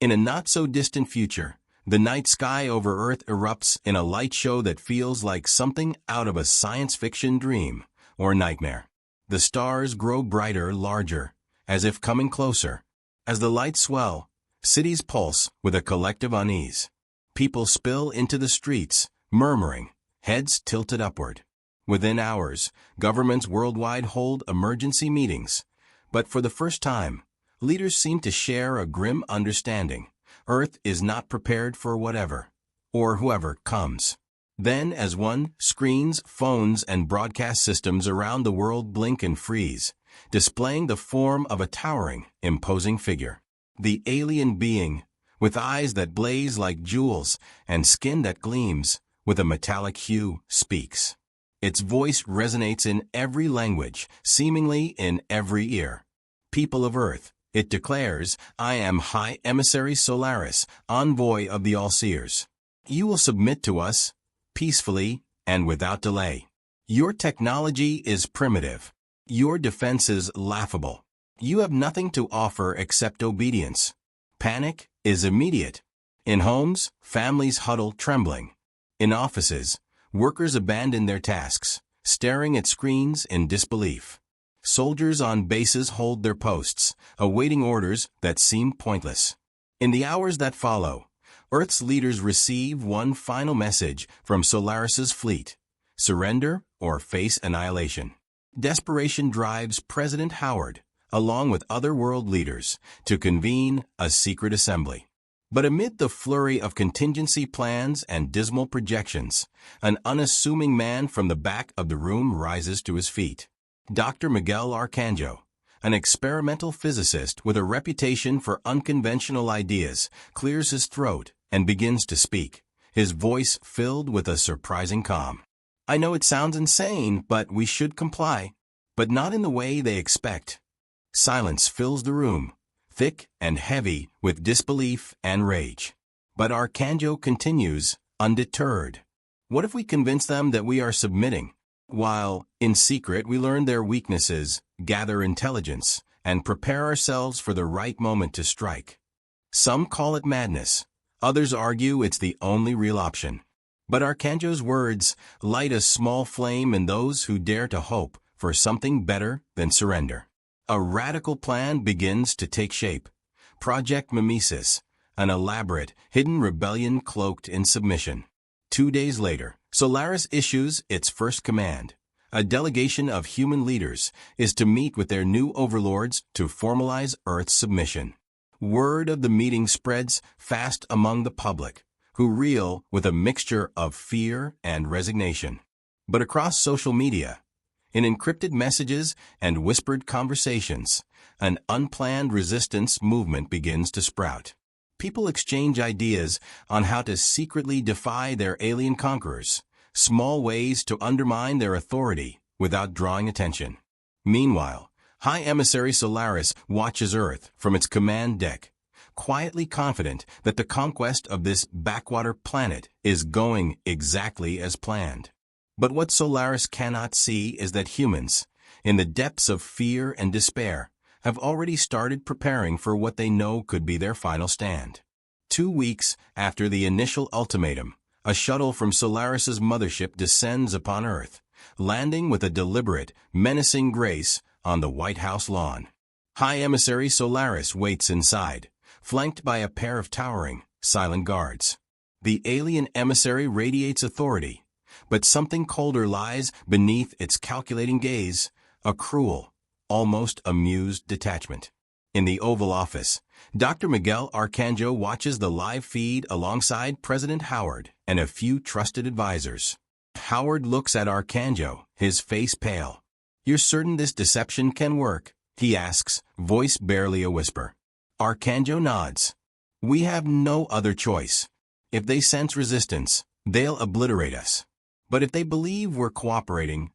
In a not-so-distant future, the night sky over Earth erupts in a light show that feels like something out of a science fiction dream or nightmare. The stars grow brighter, larger, as if coming closer. As the lights swell, cities pulse with a collective unease. People spill into the streets, murmuring, heads tilted upward. Within hours, governments worldwide hold emergency meetings. But for the first time, leaders seem to share a grim understanding. Earth is not prepared for whatever, or whoever comes. Then, as one, screens, phones, and broadcast systems around the world blink and freeze, displaying the form of a towering, imposing figure. The alien being, with eyes that blaze like jewels and skin that gleams with a metallic hue, speaks. Its voice resonates in every language, seemingly in every ear. People of Earth, it declares, I am High Emissary Solaris, envoy of the All-Seers. You will submit to us, peacefully and without delay. Your technology is primitive. Your defenses laughable. You have nothing to offer except obedience. Panic is immediate. In homes, families huddle trembling. In offices, workers abandon their tasks, staring at screens in disbelief. Soldiers on bases hold their posts, awaiting orders that seem pointless. In the hours that follow, Earth's leaders receive one final message from Solaris's fleet: surrender or face annihilation. Desperation drives President Howard, along with other world leaders, to convene a secret assembly. But amid the flurry of contingency plans and dismal projections, an unassuming man from the back of the room rises to his feet. Dr. Miguel Arcanjo, an experimental physicist with a reputation for unconventional ideas, clears his throat and begins to speak, his voice filled with a surprising calm. I know it sounds insane, but we should comply. But not in the way they expect. Silence fills the room, thick and heavy with disbelief and rage. But Arcanjo continues, undeterred. What if we convince them that we are submitting, while, in secret, we learn their weaknesses, gather intelligence, and prepare ourselves for the right moment to strike? Some call it madness. Others argue it's the only real option. But Arcanjo's words light a small flame in those who dare to hope for something better than surrender. A radical plan begins to take shape. Project Mimesis, an elaborate, hidden rebellion cloaked in submission. 2 days later, Solaris issues its first command. A delegation of human leaders is to meet with their new overlords to formalize Earth's submission. Word of the meeting spreads fast among the public, who reel with a mixture of fear and resignation. But across social media, in encrypted messages and whispered conversations, an unplanned resistance movement begins to sprout. People exchange ideas on how to secretly defy their alien conquerors, small ways to undermine their authority without drawing attention. Meanwhile, High Emissary Solaris watches Earth from its command deck, quietly confident that the conquest of this backwater planet is going exactly as planned. But what Solaris cannot see is that humans, in the depths of fear and despair, have already started preparing for what they know could be their final stand. 2 weeks after the initial ultimatum, a shuttle from Solaris's mothership descends upon Earth, landing with a deliberate, menacing grace on the White House lawn. High Emissary Solaris waits inside, flanked by a pair of towering, silent guards. The alien emissary radiates authority, but something colder lies beneath its calculating gaze, a cruel, almost amused detachment. In the Oval Office, Dr. Miguel Arcanjo watches the live feed alongside President Howard and a few trusted advisors. Howard looks at Arcanjo, his face pale. "You're certain this deception can work?" he asks, voice barely a whisper. Arcanjo nods. "We have no other choice. If they sense resistance, they'll obliterate us. But if they believe we're cooperating..."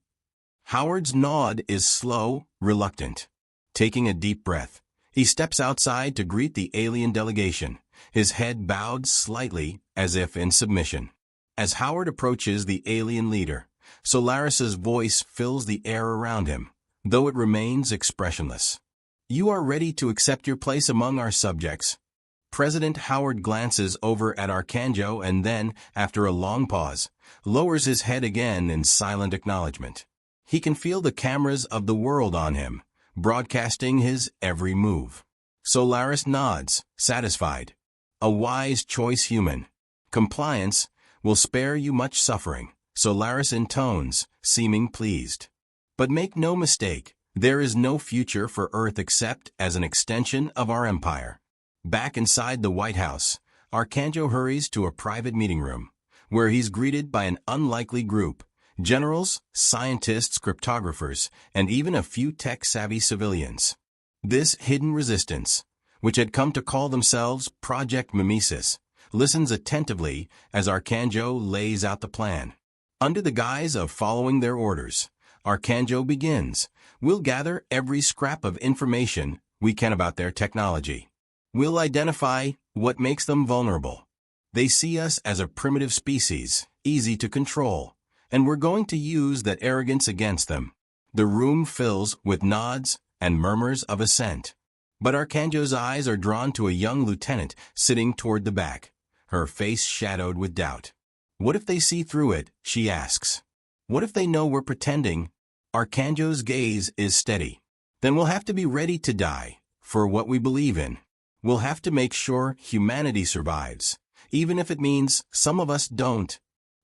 Howard's nod is slow, reluctant. Taking a deep breath, he steps outside to greet the alien delegation, his head bowed slightly as if in submission. As Howard approaches the alien leader, Solaris's voice fills the air around him, though it remains expressionless. "You are ready to accept your place among our subjects." President Howard glances over at Arcanjo and then, after a long pause, lowers his head again in silent acknowledgement. He can feel the cameras of the world on him, broadcasting his every move. Solaris nods, satisfied. A wise choice, human. Compliance will spare you much suffering, Solaris intones, seeming pleased. But make no mistake, there is no future for Earth except as an extension of our empire. Back inside the White House, Arcanjo hurries to a private meeting room, where he's greeted by an unlikely group: generals, scientists, cryptographers, and even a few tech-savvy civilians. This hidden resistance, which had come to call themselves Project Mimesis, listens attentively as Arcanjo lays out the plan. Under the guise of following their orders, Arcanjo begins. We'll gather every scrap of information we can about their technology. We'll identify what makes them vulnerable. They see us as a primitive species, easy to control, and we're going to use that arrogance against them. The room fills with nods and murmurs of assent. But Arcanjo's eyes are drawn to a young lieutenant sitting toward the back, her face shadowed with doubt. What if they see through it, she asks. What if they know we're pretending? Arcanjo's gaze is steady. Then we'll have to be ready to die for what we believe in. We'll have to make sure humanity survives, even if it means some of us don't.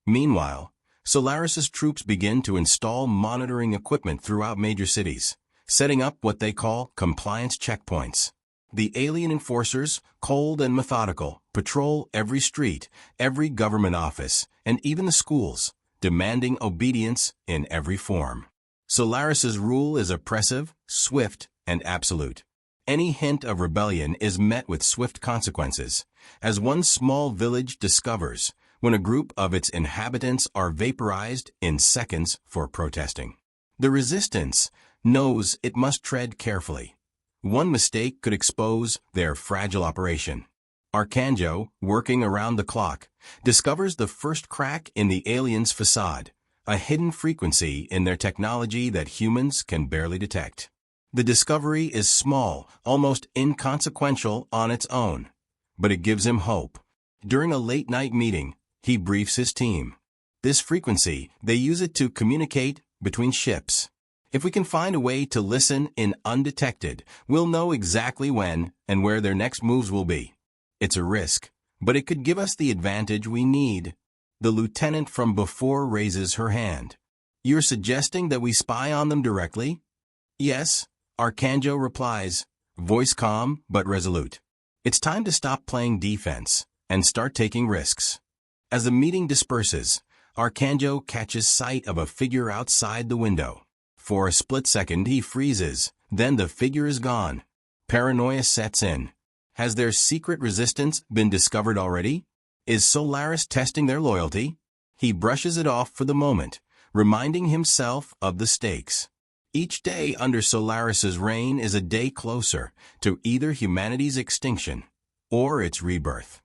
Meanwhile, Solaris's troops begin to install monitoring equipment throughout major cities, setting up what they call compliance checkpoints. The alien enforcers, cold and methodical, patrol every street, every government office, and even the schools, demanding obedience in every form. Solaris's rule is oppressive, swift, and absolute. Any hint of rebellion is met with swift consequences, as one small village discovers when a group of its inhabitants are vaporized in seconds for protesting. The resistance knows it must tread carefully. One mistake could expose their fragile operation. Arcanjo, working around the clock, discovers the first crack in the aliens' facade, a hidden frequency in their technology that humans can barely detect. The discovery is small, almost inconsequential on its own, but it gives him hope. During a late-night meeting, he briefs his team. This frequency, they use it to communicate between ships. If we can find a way to listen in undetected, we'll know exactly when and where their next moves will be. It's a risk, but it could give us the advantage we need. The lieutenant from before raises her hand. You're suggesting that we spy on them directly? Yes, Arcanjo replies, voice calm but resolute. It's time to stop playing defense and start taking risks. As the meeting disperses, Arcanjo catches sight of a figure outside the window. For a split second he freezes, then the figure is gone. Paranoia sets in. Has their secret resistance been discovered already? Is Solaris testing their loyalty? He brushes it off for the moment, reminding himself of the stakes. Each day under Solaris's reign is a day closer to either humanity's extinction or its rebirth.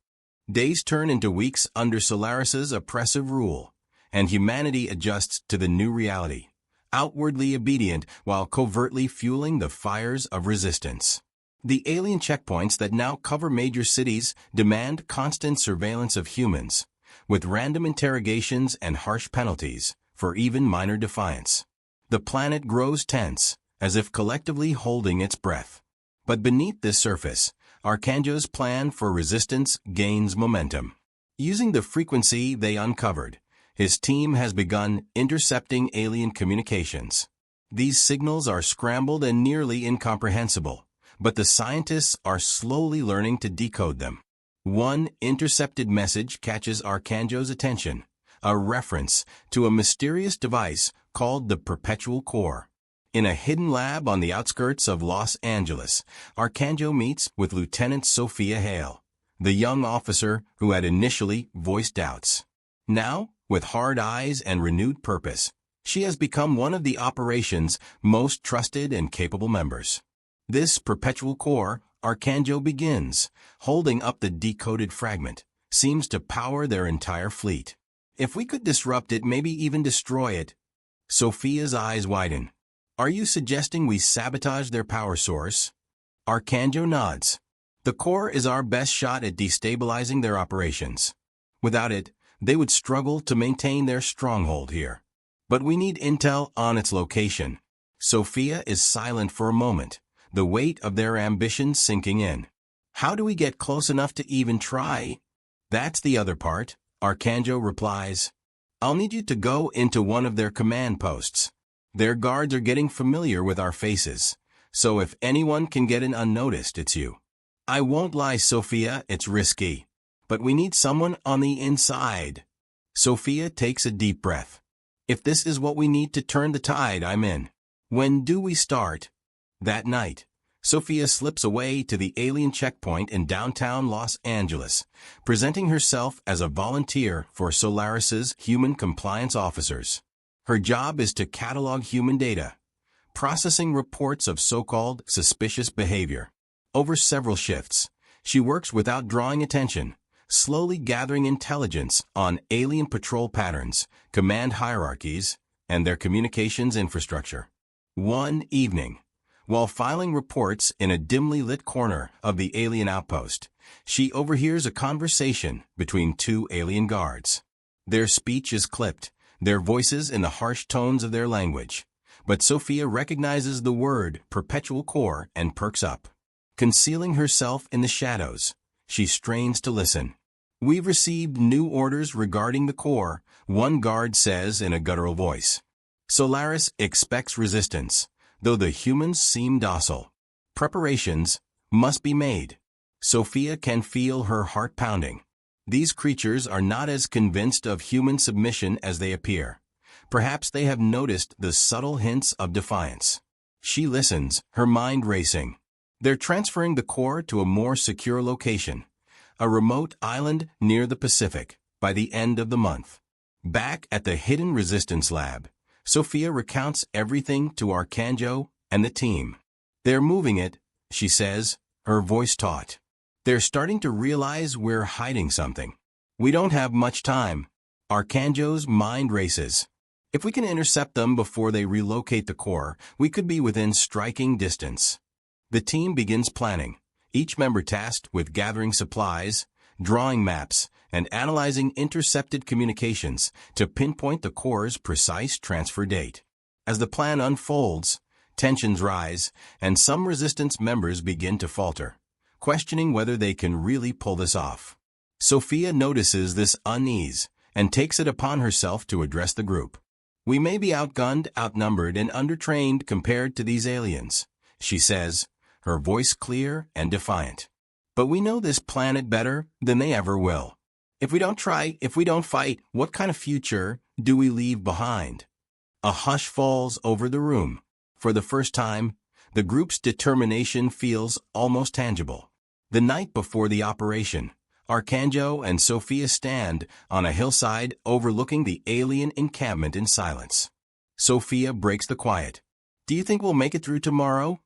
Days turn into weeks under Solaris's oppressive rule, and humanity adjusts to the new reality, outwardly obedient while covertly fueling the fires of resistance. The alien checkpoints that now cover major cities demand constant surveillance of humans, with random interrogations and harsh penalties for even minor defiance. The planet grows tense, as if collectively holding its breath. But beneath this surface, Arcanjo's plan for resistance gains momentum. Using the frequency they uncovered, his team has begun intercepting alien communications. These signals are scrambled and nearly incomprehensible, but the scientists are slowly learning to decode them. One intercepted message catches Arcanjo's attention, a reference to a mysterious device called the Perpetual Core. In a hidden lab on the outskirts of Los Angeles, Arcanjo meets with Lieutenant Sophia Hale, the young officer who had initially voiced doubts. Now, with hard eyes and renewed purpose, she has become one of the operation's most trusted and capable members. This Perpetual Core, Arcanjo begins, holding up the decoded fragment, seems to power their entire fleet. If we could disrupt it, maybe even destroy it. Sophia's eyes widen. Are you suggesting we sabotage their power source? Arcanjo nods. The core is our best shot at destabilizing their operations. Without it, they would struggle to maintain their stronghold here. But we need intel on its location. Sophia is silent for a moment, the weight of their ambitions sinking in. How do we get close enough to even try? That's the other part, Arcanjo replies. I'll need you to go into one of their command posts. Their guards are getting familiar with our faces, so if anyone can get in unnoticed, it's you. I won't lie, Sophia, it's risky. But we need someone on the inside. Sophia takes a deep breath. If this is what we need to turn the tide, I'm in. When do we start? That night, Sophia slips away to the alien checkpoint in downtown Los Angeles, presenting herself as a volunteer for Solaris's human compliance officers. Her job is to catalog human data, processing reports of so-called suspicious behavior. Over several shifts, she works without drawing attention, slowly gathering intelligence on alien patrol patterns, command hierarchies, and their communications infrastructure. One evening, while filing reports in a dimly lit corner of the alien outpost, she overhears a conversation between two alien guards. Their speech is clipped, their voices in the harsh tones of their language, but Sophia recognizes the word perpetual core and perks up. Concealing herself in the shadows, she strains to listen. We've received new orders regarding the core, one guard says in a guttural voice. Solaris expects resistance, though the humans seem docile. Preparations must be made. Sophia can feel her heart pounding. These creatures are not as convinced of human submission as they appear. Perhaps they have noticed the subtle hints of defiance. She listens, her mind racing. They're transferring the core to a more secure location, a remote island near the Pacific, by the end of the month. Back at the Hidden Resistance Lab, Sophia recounts everything to Arcanjo and the team. They're moving it, she says, her voice taut. They're starting to realize we're hiding something. We don't have much time. Arcanjo's mind races. If we can intercept them before they relocate the core, we could be within striking distance. The team begins planning, each member tasked with gathering supplies, drawing maps, and analyzing intercepted communications to pinpoint the core's precise transfer date. As the plan unfolds, tensions rise, and some resistance members begin to falter, questioning whether they can really pull this off. Sophia notices this unease and takes it upon herself to address the group. We may be outgunned, outnumbered, and undertrained compared to these aliens, she says, her voice clear and defiant. But we know this planet better than they ever will. If we don't try, if we don't fight, what kind of future do we leave behind? A hush falls over the room. For the first time, the group's determination feels almost tangible. The night before the operation, Arcanjo and Sophia stand on a hillside overlooking the alien encampment in silence. Sophia breaks the quiet. Do you think we'll make it through tomorrow?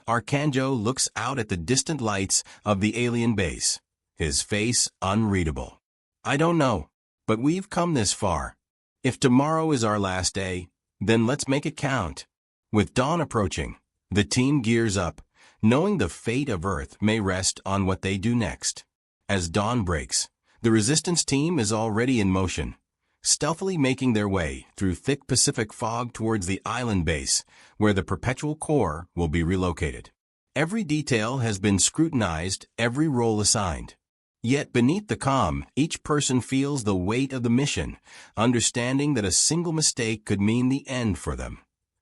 Arcanjo looks out at the distant lights of the alien base, his face unreadable. I don't know, but we've come this far. If tomorrow is our last day, then let's make it count. With dawn approaching, the team gears up, knowing the fate of Earth may rest on what they do next. As dawn breaks, the resistance team is already in motion, stealthily making their way through thick Pacific fog towards the island base, where the perpetual core will be relocated. Every detail has been scrutinized, every role assigned. Yet beneath the calm, each person feels the weight of the mission, understanding that a single mistake could mean the end for them,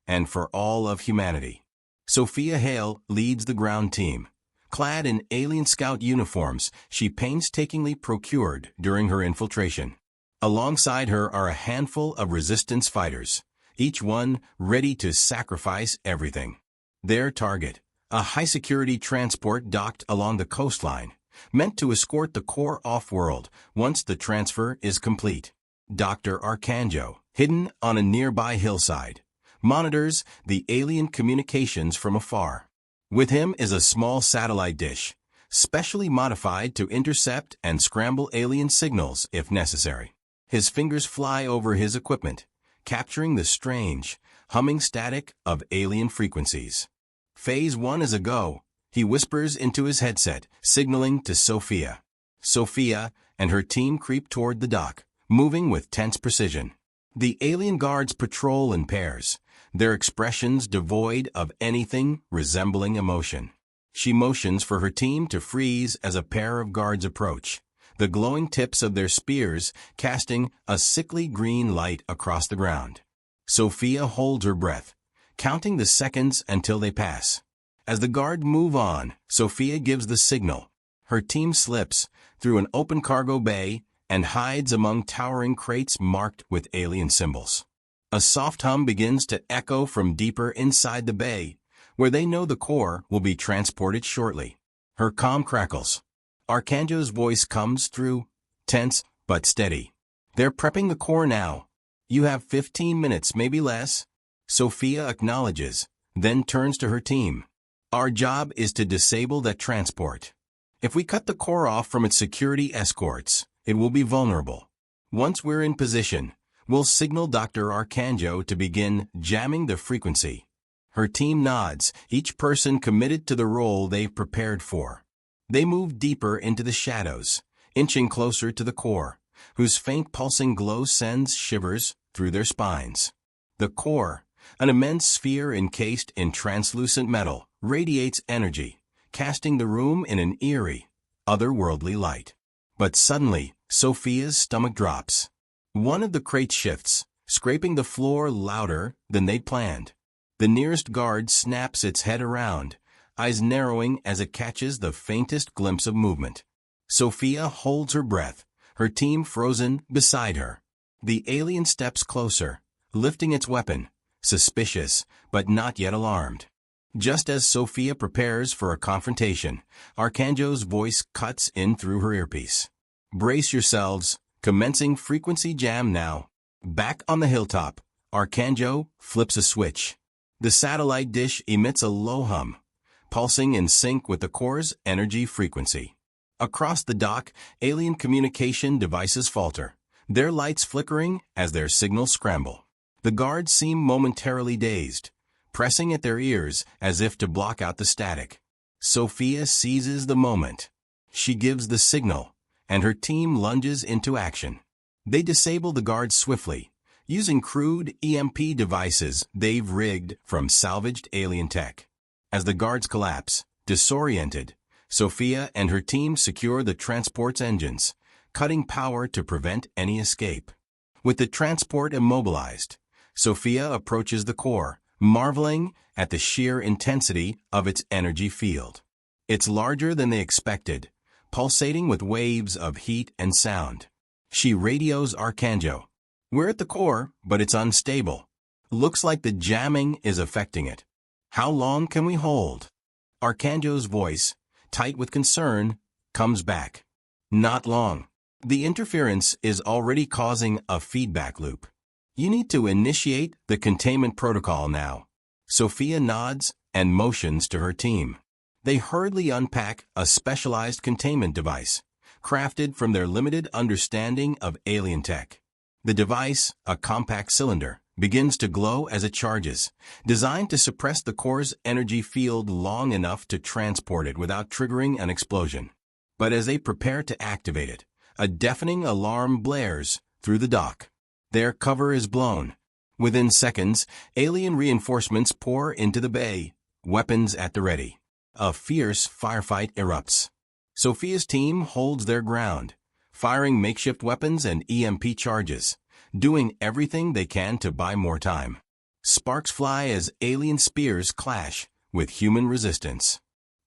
and for all of humanity. Sophia Hale leads the ground team. Clad in alien scout uniforms she painstakingly procured during her infiltration. Alongside her are a handful of resistance fighters, each one ready to sacrifice everything. Their target, a high-security transport docked along the coastline, meant to escort the core off-world once the transfer is complete. Dr. Arcanjo, hidden on a nearby hillside, monitors the alien communications from afar. With him is a small satellite dish, specially modified to intercept and scramble alien signals if necessary. His fingers fly over his equipment, capturing the strange, humming static of alien frequencies. Phase 1 is a go, He whispers into his headset, signaling to Sophia. Sophia and her team creep toward the dock, moving with tense precision. The alien guards patrol in pairs, their expressions devoid of anything resembling emotion. She motions for her team to freeze as a pair of guards approach, the glowing tips of their spears casting a sickly green light across the ground. Sophia holds her breath, counting the seconds until they pass. As the guard move on, Sophia gives the signal. Her team slips through an open cargo bay and hides among towering crates marked with alien symbols. A soft hum begins to echo from deeper inside the bay, where they know the core will be transported shortly. Her comm crackles. Arcanjo's voice comes through, tense but steady. They're prepping the core now. You have 15 minutes, maybe less. Sophia acknowledges, then turns to her team. Our job is to disable that transport. If we cut the core off from its security escorts, it will be vulnerable. Once we're in position, we'll signal Dr. Arcanjo to begin jamming the frequency. Her team nods, each person committed to the role they've prepared for. They move deeper into the shadows, inching closer to the core, whose faint pulsing glow sends shivers through their spines. The core, an immense sphere encased in translucent metal, radiates energy, casting the room in an eerie, otherworldly light. But suddenly, Sophia's stomach drops. One of the crates shifts, scraping the floor louder than they'd planned. The nearest guard snaps its head around, eyes narrowing as it catches the faintest glimpse of movement. Sophia holds her breath, her team frozen beside her. The alien steps closer, lifting its weapon, suspicious but not yet alarmed. Just as Sophia prepares for a confrontation, Arcanjo's voice cuts in through her earpiece. Brace yourselves, commencing frequency jam now. Back on the hilltop, Arcanjo flips a switch. The satellite dish emits a low hum, pulsing in sync with the core's energy frequency. Across the dock, alien communication devices falter, their lights flickering as their signals scramble. The guards seem momentarily dazed, pressing at their ears as if to block out the static. Sophia seizes the moment. She gives the signal, and her team lunges into action. They disable the guards swiftly, using crude EMP devices they've rigged from salvaged alien tech. As the guards collapse, disoriented, Sophia and her team secure the transport's engines, cutting power to prevent any escape. With the transport immobilized, Sophia approaches the core, marveling at the sheer intensity of its energy field. It's larger than they expected, pulsating with waves of heat and sound. She radios Arcanjo. We're at the core, but it's unstable. Looks like the jamming is affecting it. How long can we hold? Arcanjo's voice, tight with concern, comes back. Not long. The interference is already causing a feedback loop. You need to initiate the containment protocol now. Sophia nods and motions to her team. They hurriedly unpack a specialized containment device, crafted from their limited understanding of alien tech. The device, a compact cylinder, begins to glow as it charges, designed to suppress the core's energy field long enough to transport it without triggering an explosion. But as they prepare to activate it, a deafening alarm blares through the dock. Their cover is blown. Within seconds, alien reinforcements pour into the bay, weapons at the ready. A fierce firefight erupts. Sophia's team holds their ground, firing makeshift weapons and EMP charges, doing everything they can to buy more time. Sparks fly as alien spears clash with human resistance.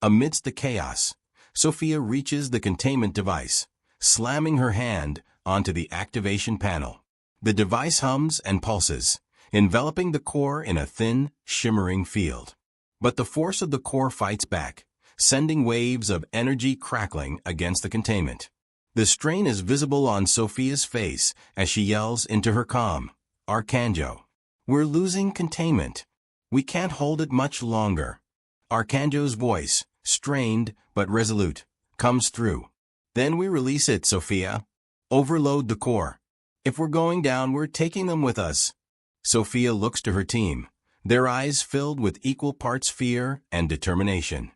Amidst the chaos, Sophia reaches the containment device, slamming her hand onto the activation panel. The device hums and pulses, enveloping the core in a thin, shimmering field. But the force of the core fights back, sending waves of energy crackling against the containment. The strain is visible on Sophia's face as she yells into her comm, Arcanjo. We're losing containment. We can't hold it much longer. Arcanjo's voice, strained but resolute, comes through. Then we release it, Sophia. Overload the core. If we're going down, we're taking them with us. Sophia looks to her team, their eyes filled with equal parts fear and determination.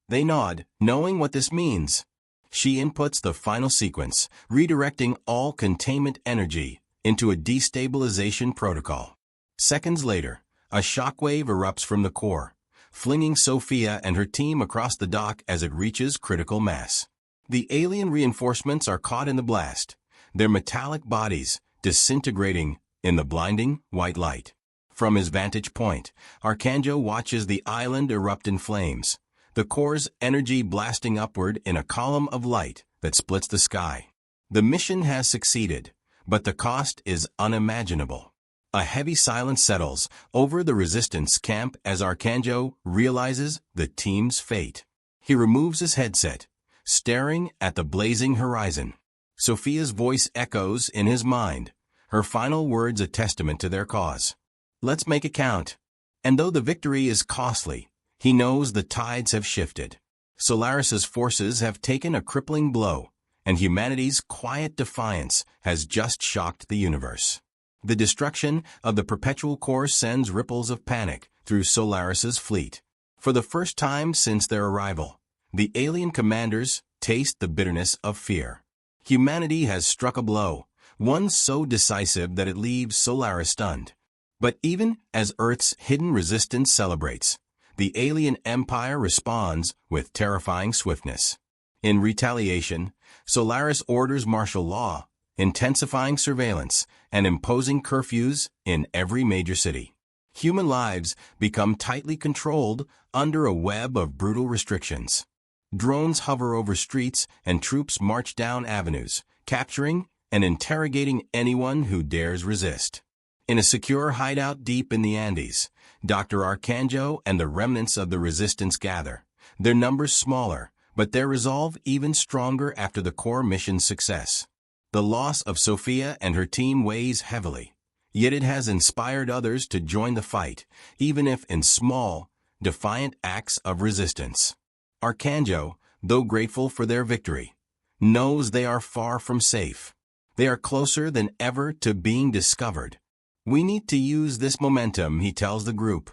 They nod, knowing what this means. She inputs the final sequence, redirecting all containment energy into a destabilization protocol. Seconds later, a shockwave erupts from the core, flinging Sophia and her team across the dock as it reaches critical mass. The alien reinforcements are caught in the blast, their metallic bodies disintegrating in the blinding white light. From his vantage point, Arcanjo watches the island erupt in flames, the core's energy blasting upward in a column of light that splits the sky. The mission has succeeded, but the cost is unimaginable. A heavy silence settles over the resistance camp as Arcanjo realizes the team's fate. He removes his headset, staring at the blazing horizon. Sophia's voice echoes in his mind, her final words a testament to their cause. Let's make it count. And though the victory is costly, he knows the tides have shifted. Solaris's forces have taken a crippling blow, and humanity's quiet defiance has just shocked the universe. The destruction of the perpetual core sends ripples of panic through Solaris's fleet. For the first time since their arrival, the alien commanders taste the bitterness of fear. Humanity has struck a blow, one so decisive that it leaves Solaris stunned. But even as Earth's hidden resistance celebrates, the alien empire responds with terrifying swiftness. In retaliation, Solaris orders martial law, intensifying surveillance and imposing curfews in every major city. Human lives become tightly controlled under a web of brutal restrictions. Drones hover over streets and troops march down avenues, capturing and interrogating anyone who dares resist. In a secure hideout deep in the Andes, Dr. Arcanjo and the remnants of the resistance gather, their numbers smaller, but their resolve even stronger after the core mission's success. The loss of Sophia and her team weighs heavily, yet it has inspired others to join the fight, even if in small, defiant acts of resistance. Arcanjo, though grateful for their victory, knows they are far from safe. They are closer than ever to being discovered. We need to use this momentum, he tells the group.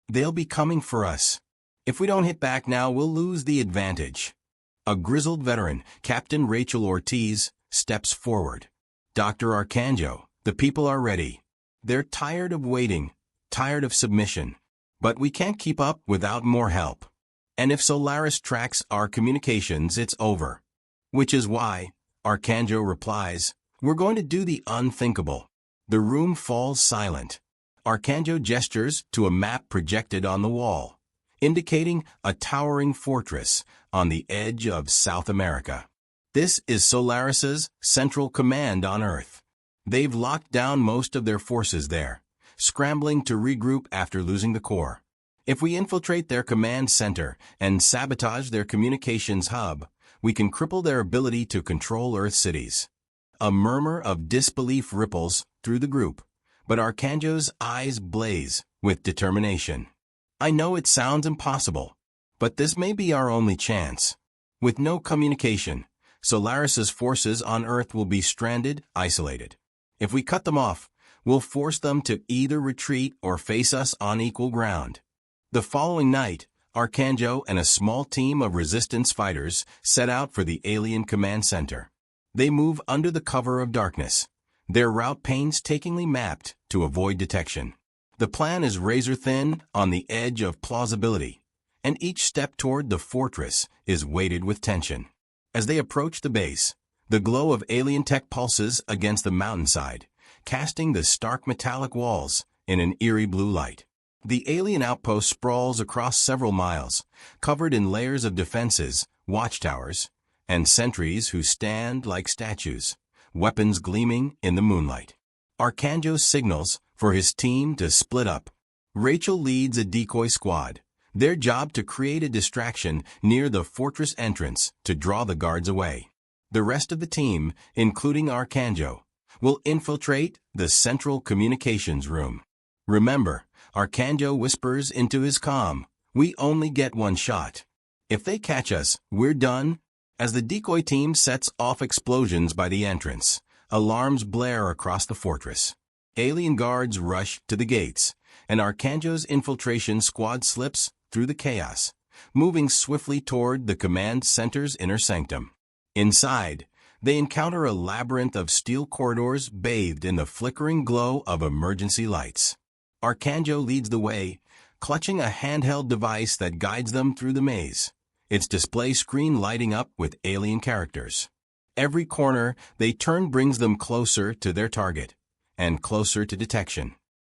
They'll be coming for us. If we don't hit back now, we'll lose the advantage. A grizzled veteran, Captain Rachel Ortiz, steps forward. Dr. Arcanjo, the people are ready. They're tired of waiting, tired of submission. But we can't keep up without more help. And if Solaris tracks our communications, it's over. Which is why, Arcanjo replies, we're going to do the unthinkable. The room falls silent. Arcanjo gestures to a map projected on the wall, indicating a towering fortress on the edge of South America. This is Solaris's central command on Earth. They've locked down most of their forces there, scrambling to regroup after losing the core. If we infiltrate their command center and sabotage their communications hub, we can cripple their ability to control Earth cities. A murmur of disbelief ripples through the group, but Arcanjo's eyes blaze with determination. I know it sounds impossible, but this may be our only chance. With no communication, Solaris's forces on Earth will be stranded, isolated. If we cut them off, we'll force them to either retreat or face us on equal ground. The following night, Arcanjo and a small team of resistance fighters set out for the alien command center. They move under the cover of darkness, their route painstakingly mapped to avoid detection. The plan is razor-thin on the edge of plausibility, and each step toward the fortress is weighted with tension. As they approach the base, the glow of alien tech pulses against the mountainside, casting the stark metallic walls in an eerie blue light. The alien outpost sprawls across several miles, covered in layers of defenses, watchtowers, and sentries who stand like statues, weapons gleaming in the moonlight. Arcanjo signals for his team to split up. Rachel leads a decoy squad, their job to create a distraction near the fortress entrance to draw the guards away. The rest of the team, including Arcanjo, will infiltrate the central communications room. Remember, Arcanjo whispers into his comm, we only get one shot. If they catch us, we're done. As the decoy team sets off explosions by the entrance, alarms blare across the fortress. Alien guards rush to the gates, and Arcanjo's infiltration squad slips through the chaos, moving swiftly toward the command center's inner sanctum. Inside, they encounter a labyrinth of steel corridors bathed in the flickering glow of emergency lights. Arcanjo leads the way, clutching a handheld device that guides them through the maze, its display screen lighting up with alien characters. Every corner they turn brings them closer to their target, and closer to detection.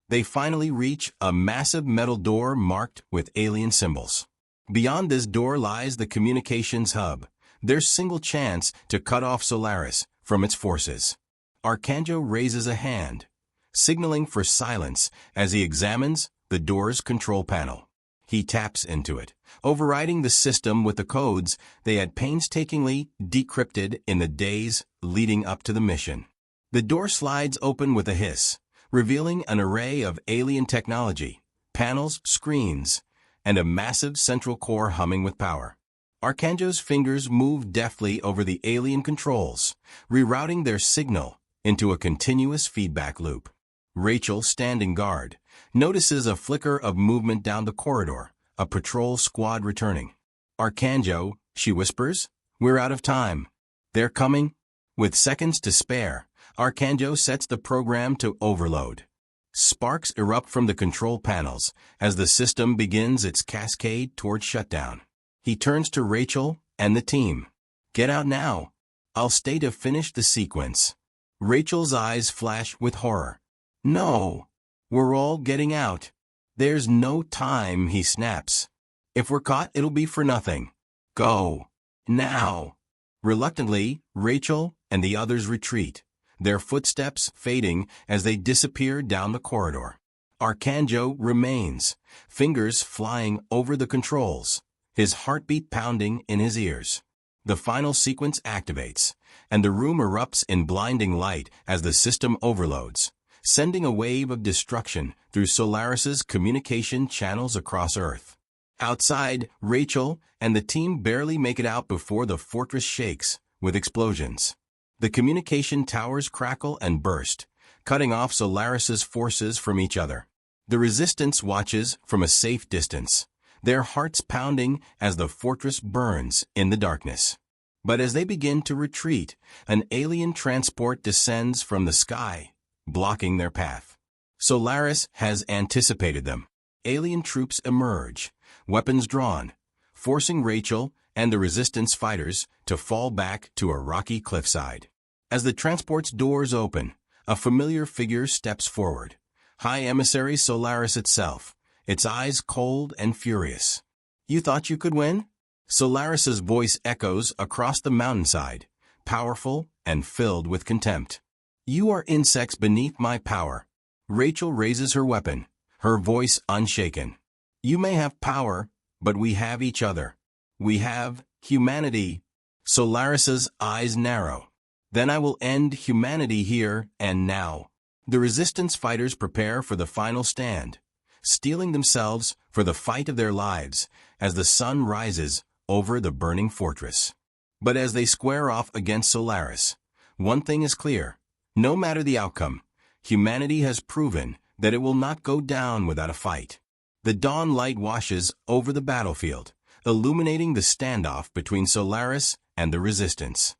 They finally reach a massive metal door marked with alien symbols. Beyond this door lies the communications hub, their single chance to cut off Solaris from its forces. Arcanjo raises a hand, signaling for silence as he examines the door's control panel. He taps into it, overriding the system with the codes they had painstakingly decrypted in the days leading up to the mission. The door slides open with a hiss, revealing an array of alien technology, panels, screens, and a massive central core humming with power. Arcanjo's fingers move deftly over the alien controls, rerouting their signal into a continuous feedback loop. Rachel, standing guard, notices a flicker of movement down the corridor, a patrol squad returning. "Arcanjo," she whispers, "we're out of time." "They're coming?" With seconds to spare, Arcanjo sets the program to overload. Sparks erupt from the control panels as the system begins its cascade toward shutdown. He turns to Rachel and the team. "Get out now. I'll stay to finish the sequence." Rachel's eyes flash with horror. "No. We're all getting out." "There's no time," he snaps. "If we're caught, it'll be for nothing. Go. Now." Reluctantly, Rachel and the others retreat, their footsteps fading as they disappear down the corridor. Arcanjo remains, fingers flying over the controls, his heartbeat pounding in his ears. The final sequence activates, and the room erupts in blinding light as the system overloads, sending a wave of destruction through Solaris's communication channels across Earth. Outside, Rachel and the team barely make it out before the fortress shakes with explosions. The communication towers crackle and burst, cutting off Solaris's forces from each other. The Resistance watches from a safe distance, their hearts pounding as the fortress burns in the darkness. But as they begin to retreat, an alien transport descends from the sky, blocking their path. Solaris has anticipated them. Alien troops emerge, weapons drawn, forcing Rachel and the Resistance fighters to fall back to a rocky cliffside. As the transport's doors open, a familiar figure steps forward. High Emissary Solaris itself, its eyes cold and furious. "You thought you could win?" Solaris's voice echoes across the mountainside, powerful and filled with contempt. "You are insects beneath my power." Rachel raises her weapon, her voice unshaken. "You may have power, but we have each other. We have humanity." Solaris's eyes narrow. "Then I will end humanity here and now." The Resistance fighters prepare for the final stand, steeling themselves for the fight of their lives as the sun rises over the burning fortress. But as they square off against Solaris, one thing is clear. No matter the outcome, humanity has proven that it will not go down without a fight. The dawn light washes over the battlefield, illuminating the standoff between Solaris and the Resistance.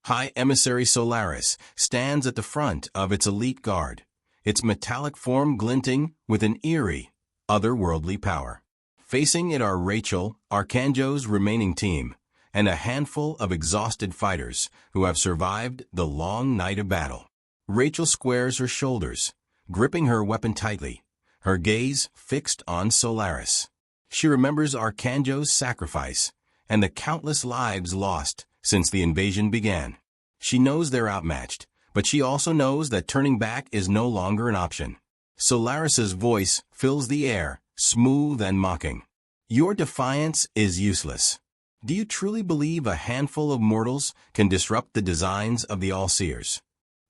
High Emissary Solaris stands at the front of its elite guard, its metallic form glinting with an eerie, otherworldly power. Facing it are Rachel, Arcanjo's remaining team, and a handful of exhausted fighters who have survived the long night of battle. Rachel squares her shoulders, gripping her weapon tightly, her gaze fixed on Solaris. She remembers Arcanjo's sacrifice and the countless lives lost since the invasion began. She knows they're outmatched, but she also knows that turning back is no longer an option. Solaris's voice fills the air, smooth and mocking. "Your defiance is useless. Do you truly believe a handful of mortals can disrupt the designs of the All-Seers?"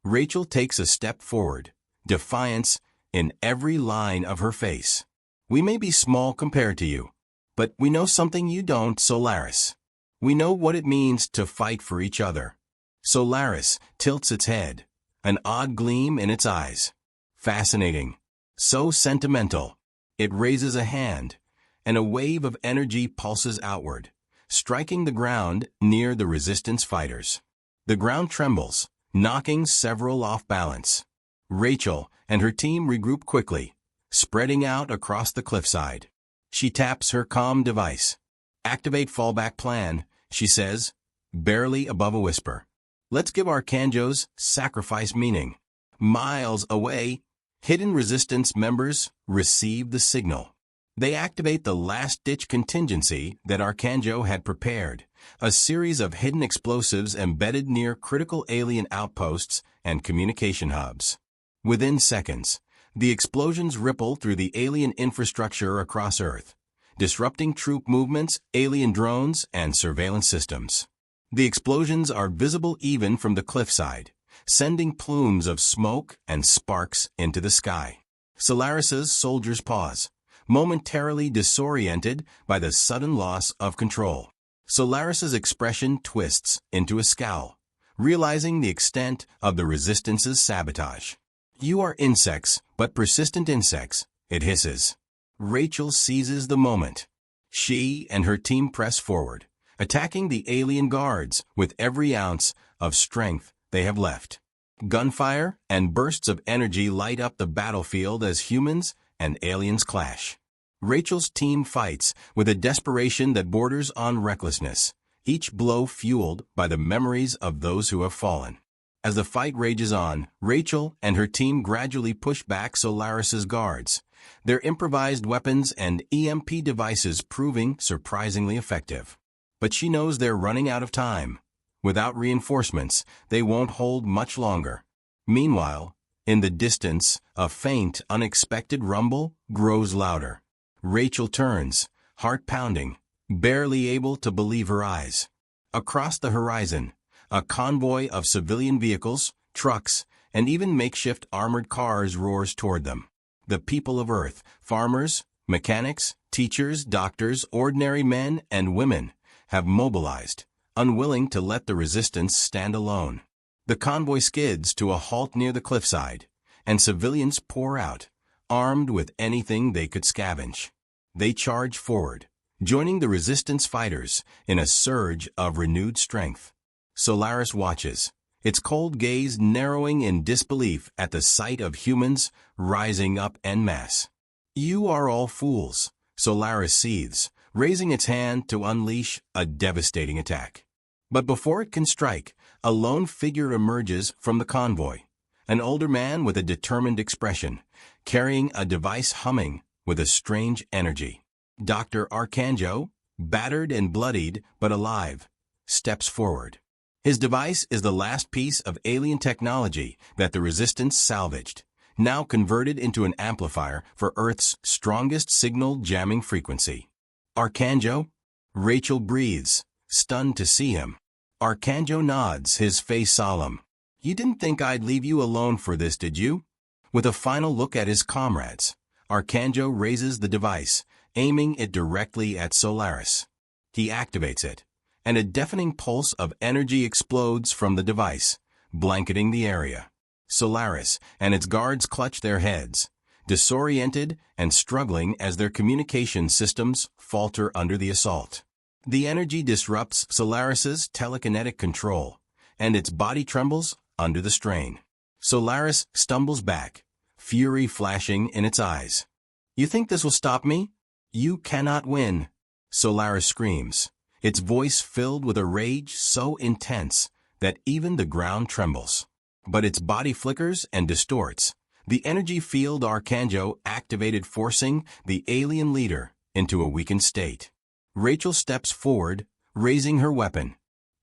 Rachel takes a step forward, defiance in every line of her face. "We may be small compared to you, but we know something you don't, Solaris. We know what it means to fight for each other." Solaris tilts its head, an odd gleam in its eyes. Fascinating. So sentimental. It raises a hand, and a wave of energy pulses outward, striking the ground near the resistance fighters. The ground trembles, knocking several off balance. Rachel and her team regroup quickly, spreading out across the cliffside. She taps her comm device. "Activate fallback plan," she says, barely above a whisper. "Let's give Arcanjo's sacrifice meaning." Miles away, hidden resistance members receive the signal. They activate the last-ditch contingency that Arcanjo had prepared, a series of hidden explosives embedded near critical alien outposts and communication hubs. Within seconds, the explosions ripple through the alien infrastructure across Earth, disrupting troop movements, alien drones, and surveillance systems. The explosions are visible even from the cliffside, sending plumes of smoke and sparks into the sky. Solaris's soldiers pause, momentarily disoriented by the sudden loss of control. Solaris's expression twists into a scowl, realizing the extent of the Resistance's sabotage. "You are insects, but persistent insects," it hisses. Rachel seizes the moment. She and her team press forward, attacking the alien guards with every ounce of strength they have left. Gunfire and bursts of energy light up the battlefield as humans and aliens clash. Rachel's team fights with a desperation that borders on recklessness, each blow fueled by the memories of those who have fallen. As the fight rages on, Rachel and her team gradually push back Solaris's guards, their improvised weapons and EMP devices proving surprisingly effective. But she knows they're running out of time. Without reinforcements, they won't hold much longer. Meanwhile, in the distance, a faint, unexpected rumble grows louder. Rachel turns, heart pounding, barely able to believe her eyes. Across the horizon, a convoy of civilian vehicles, trucks, and even makeshift armored cars roars toward them. The people of Earth, farmers, mechanics, teachers, doctors, ordinary men and women, have mobilized, unwilling to let the resistance stand alone. The convoy skids to a halt near the cliffside, and civilians pour out, armed with anything they could scavenge. They charge forward, joining the resistance fighters in a surge of renewed strength. Solaris watches, its cold gaze narrowing in disbelief at the sight of humans rising up en masse. "You are all fools," Solaris seethes, raising its hand to unleash a devastating attack. But before it can strike, a lone figure emerges from the convoy, an older man with a determined expression, carrying a device humming with a strange energy. Dr. Arcanjo, battered and bloodied but alive, steps forward. His device is the last piece of alien technology that the Resistance salvaged, now converted into an amplifier for Earth's strongest signal jamming frequency. "Arcanjo?" Rachel breathes, stunned to see him. Arcanjo nods, his face solemn. "You didn't think I'd leave you alone for this, did you?" With a final look at his comrades, Arcanjo raises the device, aiming it directly at Solaris. He activates it, and a deafening pulse of energy explodes from the device, blanketing the area. Solaris and its guards clutch their heads, disoriented and struggling as their communication systems falter under the assault. The energy disrupts Solaris's telekinetic control, and its body trembles under the strain. Solaris stumbles back, fury flashing in its eyes. "You think this will stop me? You cannot win," Solaris screams, its voice filled with a rage so intense that even the ground trembles. But its body flickers and distorts, the energy field Arcanjo activated, forcing the alien leader into a weakened state. Rachel steps forward, raising her weapon.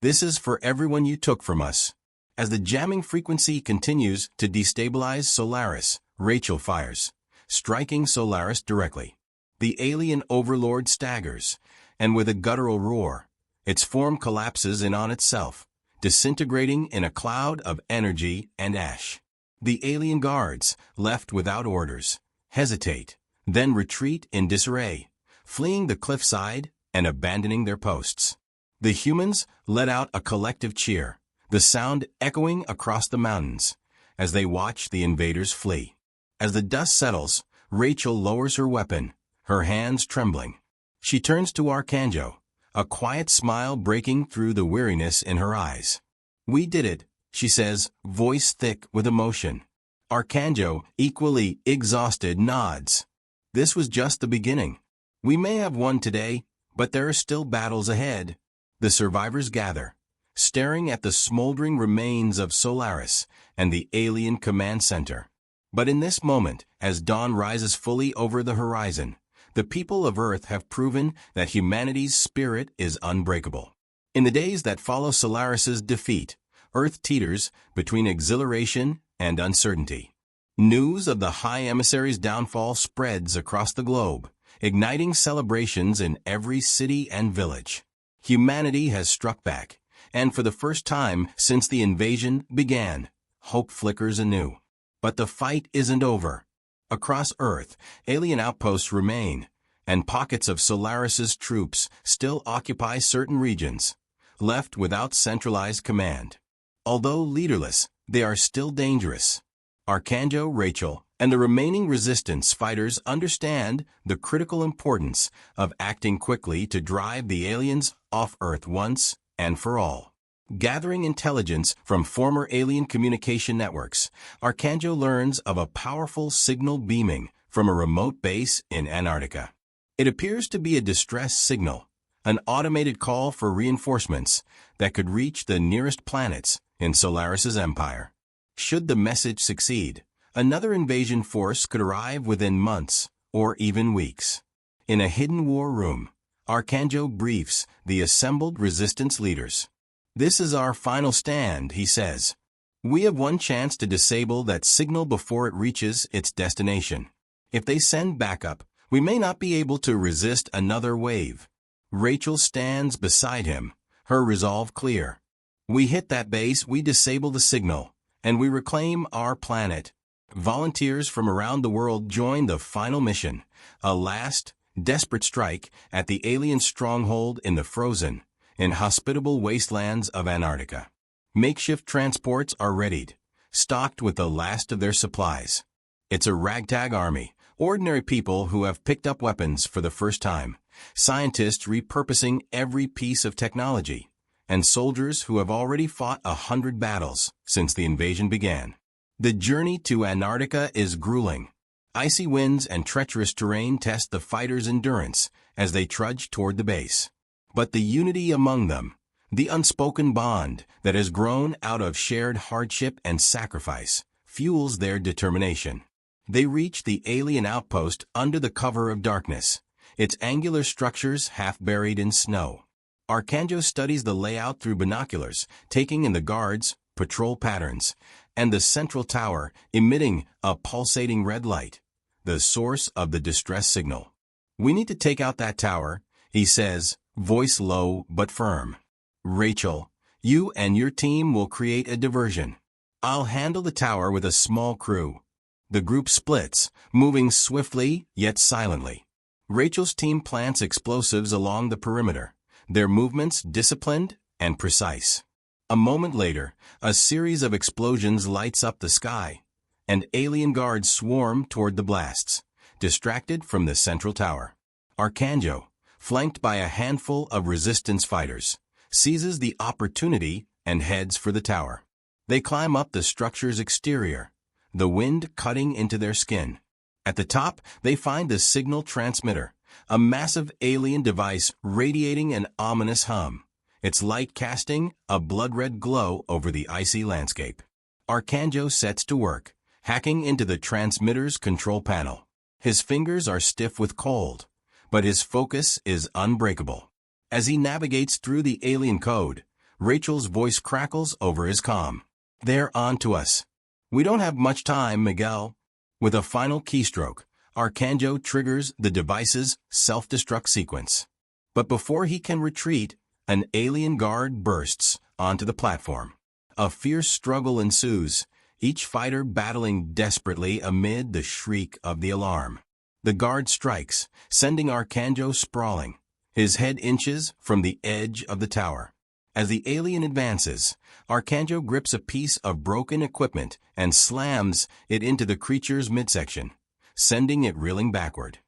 "This is for everyone you took from us." As the jamming frequency continues to destabilize Solaris, Rachel fires, striking Solaris directly. The alien Overlord staggers, and with a guttural roar, its form collapses in on itself, disintegrating in a cloud of energy and ash. The alien guards, left without orders, hesitate, then retreat in disarray, fleeing the cliffside and abandoning their posts. The humans let out a collective cheer, the sound echoing across the mountains, as they watch the invaders flee. As the dust settles, Rachel lowers her weapon, her hands trembling. She turns to Arcanjo, a quiet smile breaking through the weariness in her eyes. "We did it," she says, voice thick with emotion. Arcanjo, equally exhausted, nods. "This was just the beginning. We may have won today, but there are still battles ahead." The survivors gather, staring at the smoldering remains of Solaris and the alien command center. But in this moment, as dawn rises fully over the horizon, the people of Earth have proven that humanity's spirit is unbreakable. In the days that follow Solaris's defeat, Earth teeters between exhilaration and uncertainty. News of the High Emissary's downfall spreads across the globe, igniting celebrations in every city and village. Humanity has struck back, and for the first time since the invasion began, hope flickers anew. But the fight isn't over. Across Earth, alien outposts remain, and pockets of Solaris's troops still occupy certain regions, left without centralized command. Although leaderless, they are still dangerous. Arcanjo, Rachel, and the remaining resistance fighters understand the critical importance of acting quickly to drive the aliens off Earth once and for all. Gathering intelligence from former alien communication networks, Arcanjo learns of a powerful signal beaming from a remote base in Antarctica. It appears to be a distress signal, an automated call for reinforcements that could reach the nearest planets in Solaris's empire. Should the message succeed, another invasion force could arrive within months or even weeks. In a hidden war room, Arcanjo briefs the assembled resistance leaders. "This is our final stand," he says. "We have one chance to disable that signal before it reaches its destination. If they send backup, we may not be able to resist another wave." Rachel stands beside him, her resolve clear. "We hit that base, we disable the signal, and we reclaim our planet." Volunteers from around the world join the final mission, a last, desperate strike at the alien stronghold in the frozen, inhospitable wastelands of Antarctica. Makeshift transports are readied, stocked with the last of their supplies. It's a ragtag army, ordinary people who have picked up weapons for the first time, scientists repurposing every piece of technology, and soldiers who have already fought 100 battles since the invasion began. The journey to Antarctica is grueling. Icy winds and treacherous terrain test the fighters' endurance as they trudge toward the base. But the unity among them, the unspoken bond that has grown out of shared hardship and sacrifice, fuels their determination. They reach the alien outpost under the cover of darkness, its angular structures half buried in snow. Arcanjo studies the layout through binoculars, taking in the guards, patrol patterns, and the central tower emitting a pulsating red light, the source of the distress signal. "We need to take out that tower," he says, voice low but firm. "Rachel, you and your team will create a diversion. I'll handle the tower with a small crew." The group splits, moving swiftly yet silently. Rachel's team plants explosives along the perimeter, their movements disciplined and precise. A moment later, a series of explosions lights up the sky, and alien guards swarm toward the blasts, distracted from the central tower. Arcanjo, flanked by a handful of resistance fighters, seizes the opportunity and heads for the tower. They climb up the structure's exterior, the wind cutting into their skin. At the top, they find the signal transmitter, a massive alien device radiating an ominous hum, its light casting a blood-red glow over the icy landscape. Arcanjo sets to work, hacking into the transmitter's control panel. His fingers are stiff with cold, but his focus is unbreakable. As he navigates through the alien code, Rachel's voice crackles over his comm. "They're on to us. We don't have much time, Miguel." With a final keystroke, Arcanjo triggers the device's self-destruct sequence. But before he can retreat, an alien guard bursts onto the platform. A fierce struggle ensues, each fighter battling desperately amid the shriek of the alarm. The guard strikes, sending Arcanjo sprawling, his head inches from the edge of the tower. As the alien advances, Arcanjo grips a piece of broken equipment and slams it into the creature's midsection, sending it reeling backward.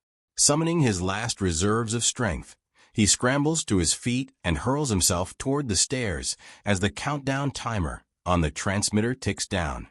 Summoning his last reserves of strength, he scrambles to his feet and hurls himself toward the stairs as the countdown timer on the transmitter ticks down.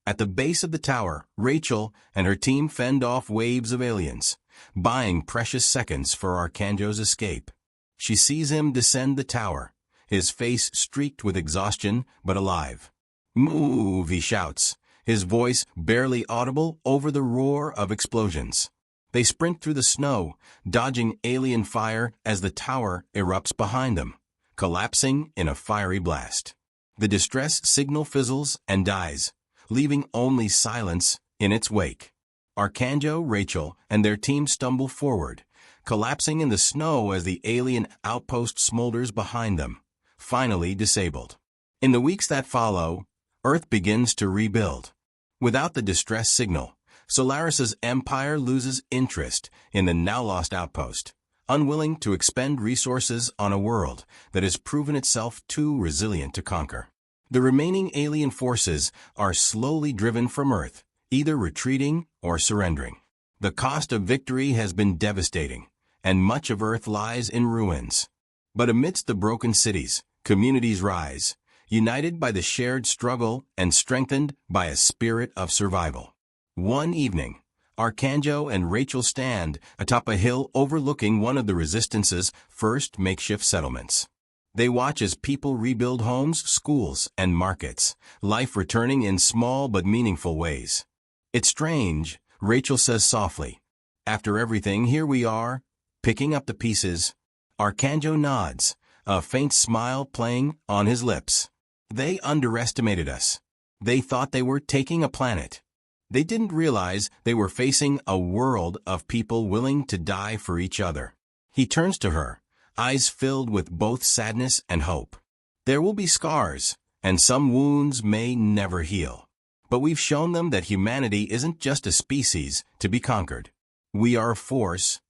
At the base of the tower, Rachel and her team fend off waves of aliens, buying precious seconds for Arcanjo's escape. She sees him descend the tower, his face streaked with exhaustion but alive. "Move," he shouts, his voice barely audible over the roar of explosions. They sprint through the snow, dodging alien fire as the tower erupts behind them, collapsing in a fiery blast. The distress signal fizzles and dies, leaving only silence in its wake. Arcanjo, Rachel, and their team stumble forward, collapsing in the snow as the alien outpost smolders behind them, finally disabled. In the weeks that follow, Earth begins to rebuild. Without the distress signal, Solaris's empire loses interest in the now-lost outpost, unwilling to expend resources on a world that has proven itself too resilient to conquer. The remaining alien forces are slowly driven from Earth, either retreating or surrendering. The cost of victory has been devastating, and much of Earth lies in ruins. But amidst the broken cities, communities rise, united by the shared struggle and strengthened by a spirit of survival. One evening, Arcanjo and Rachel stand atop a hill overlooking one of the Resistance's first makeshift settlements. They watch as people rebuild homes, schools, and markets, life returning in small but meaningful ways. "It's strange," Rachel says softly. "After everything, here we are, picking up the pieces." Arcanjo nods, a faint smile playing on his lips. "They underestimated us. They thought they were taking a planet. They didn't realize they were facing a world of people willing to die for each other." He turns to her, eyes filled with both sadness and hope. "There will be scars, and some wounds may never heal. But we've shown them that humanity isn't just a species to be conquered. We are a force."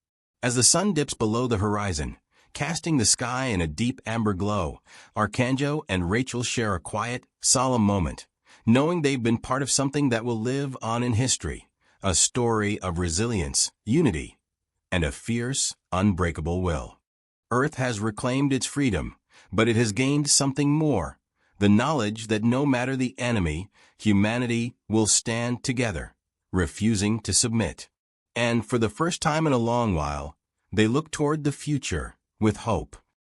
As the sun dips below the horizon, casting the sky in a deep amber glow, Arcanjo and Rachel share a quiet, solemn moment, knowing they've been part of something that will live on in history, a story of resilience, unity, and a fierce, unbreakable will. Earth has reclaimed its freedom, but it has gained something more, the knowledge that no matter the enemy, humanity will stand together, refusing to submit. And for the first time in a long while, they look toward the future with hope.